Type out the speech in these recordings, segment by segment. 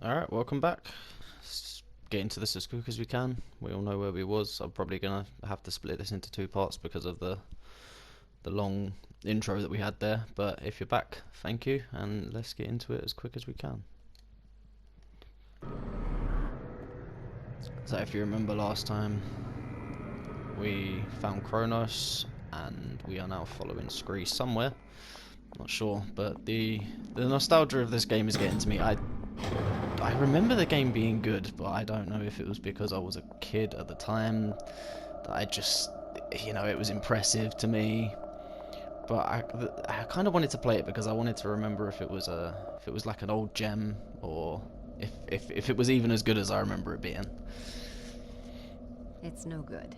Alright, welcome back. Let's get into this as quick as we can. We all know where we was. I'm probably gonna have to split this into two parts because of the long intro that we had there. But if you're back, thank you, and let's get into it as quick as we can. So if you remember last time, we found Kronos, and we are now following Scree somewhere. Not sure, but the nostalgia of this game is getting to me. I remember the game being good, but I don't know if it was because I was a kid at the time that I just, it was impressive to me. But I kind of wanted to play it because I wanted to remember if it was like an old gem, or if it was even as good as I remember it being. It's no good.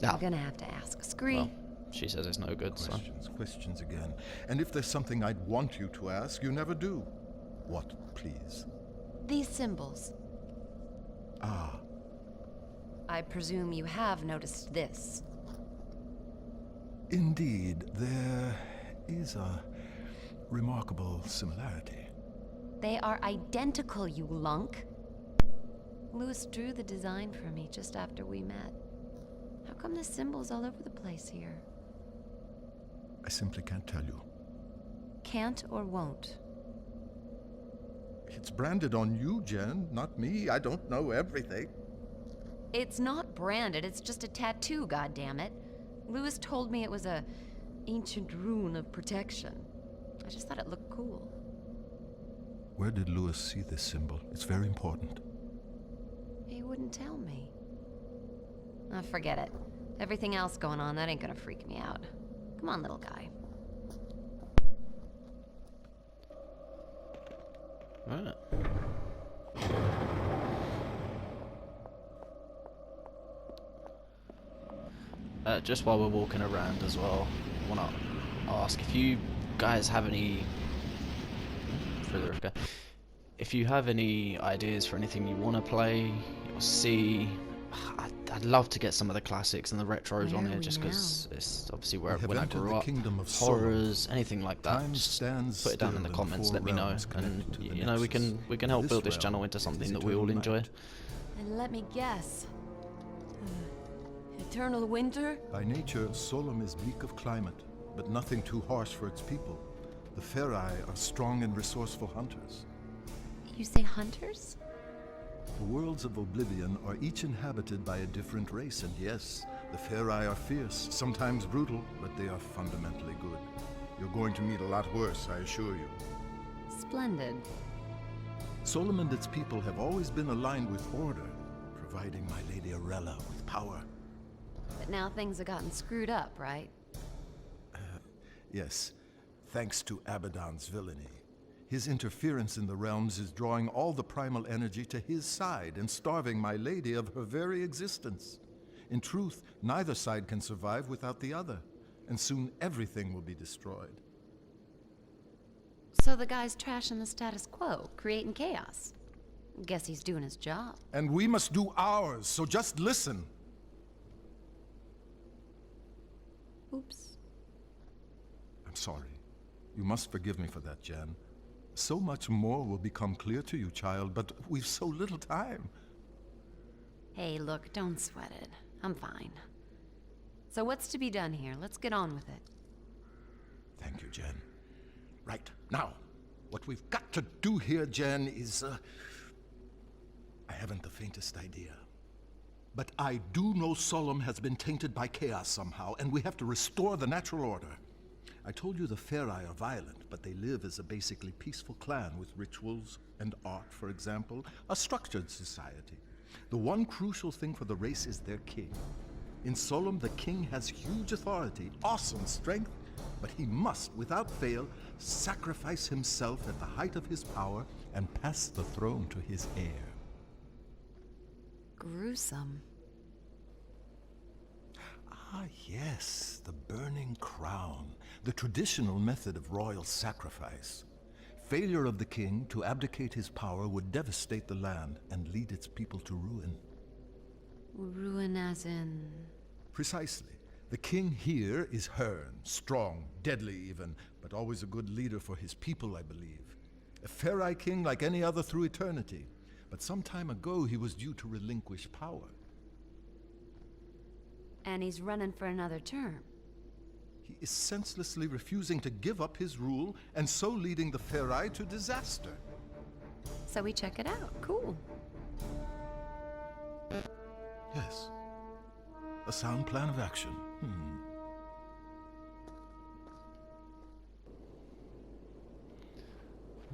Ah, I'm gonna have to ask Scree. well, she says it's no good, so. Questions again. And if there's something I'd want you to ask, you never do. What, please? These symbols. Ah, I presume you have noticed this. indeed, there is a remarkable similarity. They are identical, you lunk. Lewis drew the design for me just after we met. How come the symbols all over the place here? I simply can't tell you. Can't or won't? It's branded on you, Jen, not me. I don't know everything. It's not branded, it's just a tattoo, goddammit. Lewis told me it was a ancient rune of protection. I just thought it looked cool. Where did Lewis see this symbol? It's very important. He wouldn't tell me. Ah, forget it. Everything else going on, that ain't gonna freak me out. Come on, little guy. Right. Just while we're walking around as well, I want to ask if you guys have any if you have any ideas for anything you want to play or see. I'd love to get some of the classics and the retros Where on are here, we just because now? it's obviously We where have when I entered grew the up. kingdom of Horrors, anything like that. Time Just stands put it down in the still comments. four Let me know, realms and connect to the we nexus. can help build this realm channel into is something that we eternal all enjoy. night. And let me guess. Eternal winter? By nature, Solom is meek of climate, but nothing too harsh for its people. The Ferai are strong and resourceful hunters. You say hunters? The worlds of Oblivion are each inhabited by a different race, and yes, the Ferai are fierce, sometimes brutal, but they are fundamentally good. You're going to meet a lot worse, I assure you. Splendid. Solom and its people have always been aligned with order, providing my Lady Arella with power. But now things have gotten screwed up, right? Yes, thanks to Abaddon's villainy. His interference in the realms is drawing all the primal energy to his side and starving my lady of her very existence. In truth, neither side can survive without the other, and soon everything will be destroyed. So the guy's trashing the status quo, creating chaos. Guess he's doing his job. And we must do ours, so just listen. Oops. I'm sorry. You must forgive me for that, Jan. So much more will become clear to you, child, but we've so little time. Hey, look, don't sweat it. I'm fine. So what's to be done here? Let's get on with it. Thank you, Jen. Right, now, what we've got to do here, Jen, is, I haven't the faintest idea. But I do know Solom has been tainted by chaos somehow, and we have to restore the natural order. I told you the Ferai are violent, but they live as a basically peaceful clan with rituals and art, for example, a structured society. The one crucial thing for the race is their king. In Solom, the king has huge authority, awesome strength, but he must, without fail, sacrifice himself at the height of his power and pass the throne to his heir. Gruesome. Ah, yes, the burning crown, the traditional method of royal sacrifice. Failure of the king to abdicate his power would devastate the land and lead its people to ruin. Ruin as in... Precisely. The king here is Herne, strong, deadly even, but always a good leader for his people, I believe. A Farai king like any other through eternity. But some time ago he was due to relinquish power. And he's running for another term. He is senselessly refusing to give up his rule, and so leading the Farai to disaster. So we check it out. Cool. Yes. A sound plan of action.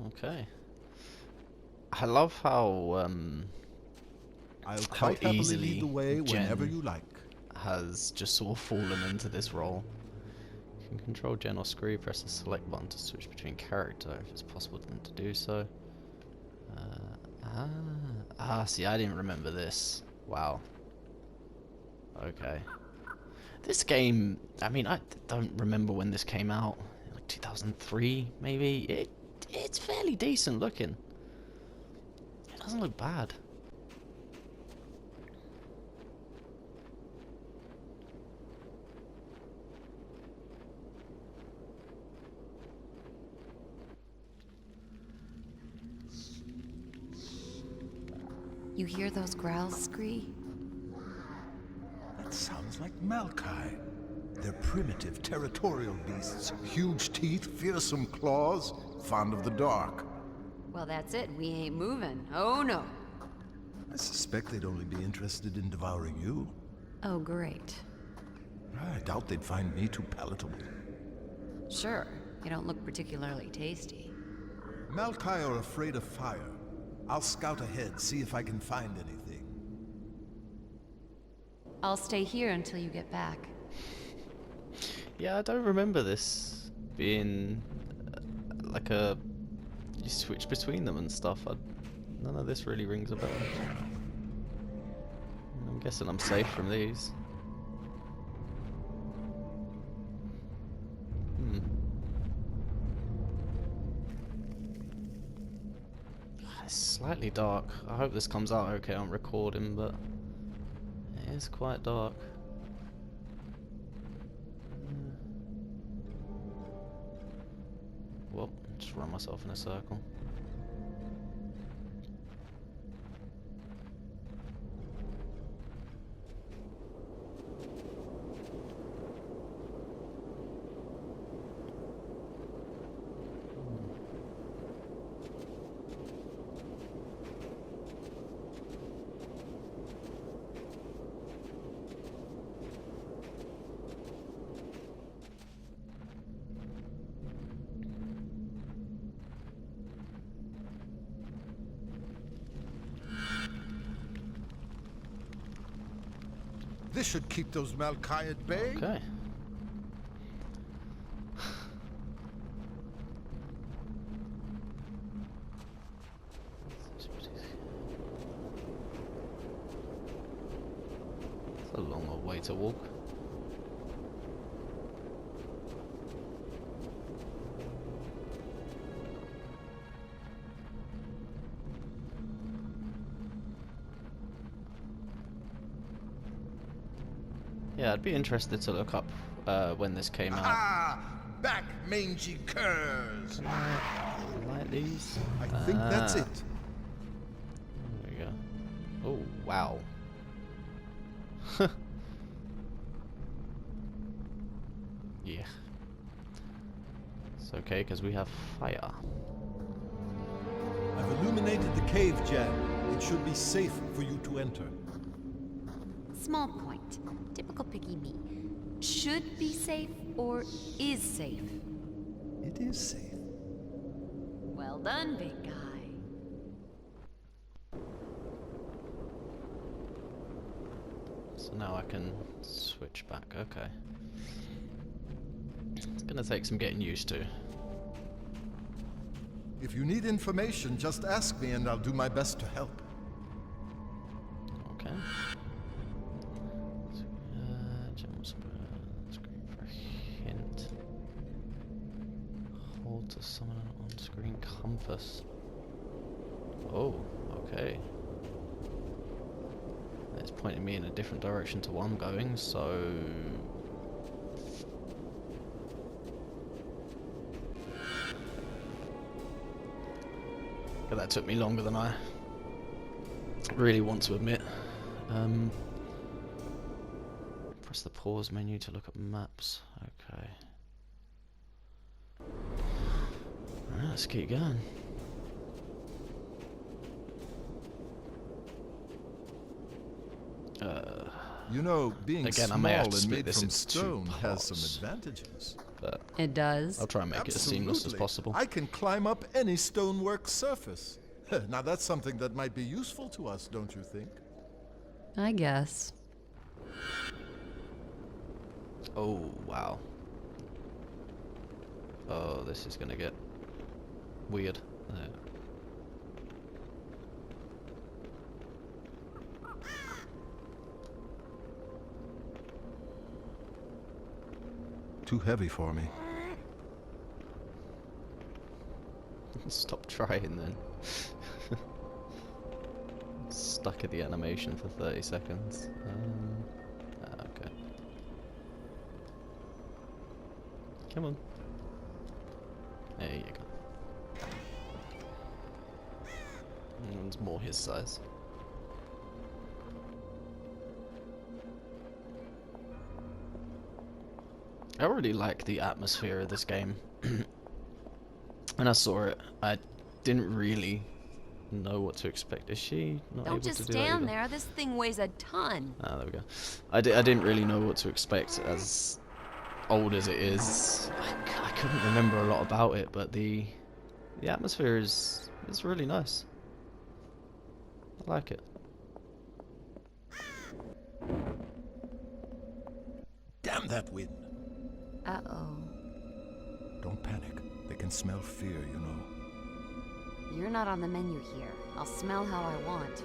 Okay. I love how I'll how quite happily easily lead the way whenever Jen you like. has just sort of fallen into this role. You can control Jen or Scree, press the select button to switch between character if it's possible for them to do so. See, I didn't remember this. Wow. Okay. This game, I mean, I don't remember when this came out. Like 2003, maybe? It's fairly decent looking. It doesn't look bad. You hear those growls, Scree? That sounds like Malkai. They're primitive, territorial beasts. Huge teeth, fearsome claws, fond of the dark. Well, that's it. We ain't moving. Oh, no. I suspect they'd only be interested in devouring you. Oh, great. I doubt they'd find me too palatable. Sure. You don't look particularly tasty. Malkai are afraid of fire. I'll scout ahead, see if I can find anything. I'll stay here until you get back. Yeah, I don't remember this being like a... You switch between them and stuff. None of this really rings a bell. I'm guessing I'm safe from these. It's slightly dark. I hope this comes out okay on recording, but it is quite dark. Well, just run myself in a circle. This should keep those Malkai at bay. Okay. It's a long old way to walk. Yeah, I'd be interested to look up when this came out. Ah! Back, mangy curs! Like these? I think that's it. There we go. Oh, wow. Yeah. It's okay, because we have fire. I've illuminated the cave, Jan. It should be safe for you to enter. Small point. Typical picky me. Should be safe or is safe? It is safe. Well done, big guy. So now I can switch back. Okay. It's gonna take some getting used to. If you need information, just ask me and I'll do my best to help. Okay. General screen for a hint. Hold to summon an on-screen compass. Oh, okay. It's pointing me in a different direction to what I'm going, so... that took me longer than I really want to admit. Press the pause menu to look at maps. Okay. Alright, let's keep going. You know, being Again, I small may have to and split made this from into two stone has some parts. advantages. But It does. I'll try and make it as seamless as possible. I can climb up any stonework surface. Now that's something that might be useful to us, don't you think? I guess. Oh, wow. Oh, this is gonna get weird. There. Too heavy for me. Stop trying then. Stuck at the animation for 30 seconds. Okay. Come on. There you go. One's more his size. I really like the atmosphere of this game. When I saw it, I didn't really know what to expect. Is she not Don't able just to do that stand either? there. This thing weighs a ton. Ah, there we go. I didn't really know what to expect, as old as it is. I couldn't remember a lot about it, but the atmosphere is really nice. I like it. Damn that wind! Uh-oh. Don't panic. They can smell fear, you know. You're not on the menu here. I'll smell how I want.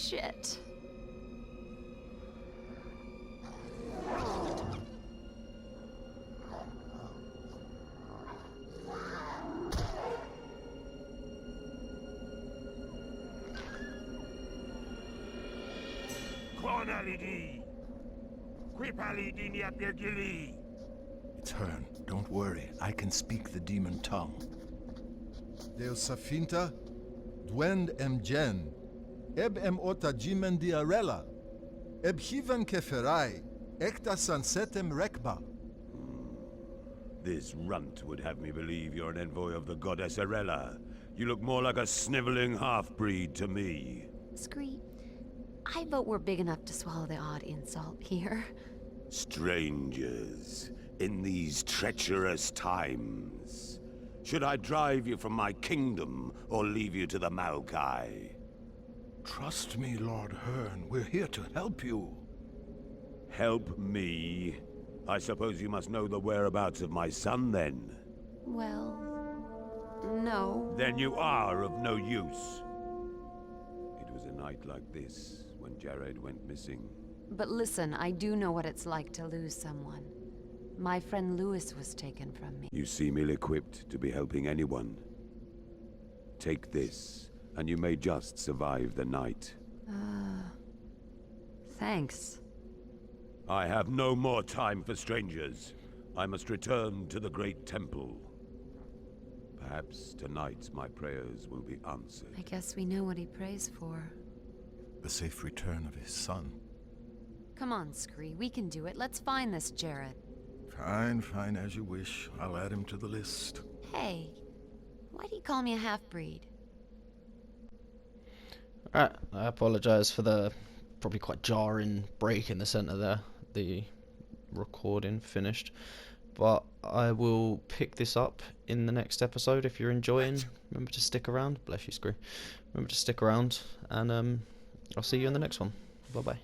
Shit. It's Herne. Don't worry. I can speak the demon tongue. Deus Safinta, Dwend em Jen, Eb em ota jimen diarella, Eb hiven keferai, Ekta sunsetem rekba. This runt would have me believe you're an envoy of the goddess Arella. You look more like a sniveling half-breed to me. Scree, I vote we're big enough to swallow the odd insult here. Strangers, in these treacherous times. Should I drive you from my kingdom, or leave you to the Maokai? Trust me, Lord Herne. We're here to help you. Help me? I suppose you must know the whereabouts of my son, then? Well, no. Then you are of no use. It was a night like this when Jared went missing. But listen, I do know what it's like to lose someone. My friend Lewis was taken from me. You seem ill-equipped to be helping anyone. Take this, and you may just survive the night. Thanks. I have no more time for strangers. I must return to the Great Temple. Perhaps tonight my prayers will be answered. I guess we know what he prays for. The safe return of his son. Come on, Scree, we can do it. Let's find this Jared. Fine, fine, as you wish. I'll add him to the list. Hey, why do you call me a half-breed? Alright, I apologise for the probably quite jarring break in the centre there. The recording finished. But I will pick this up in the next episode. If you're enjoying, remember to stick around. Bless you, Screw. Remember to stick around, and I'll see you in the next one. Bye-bye.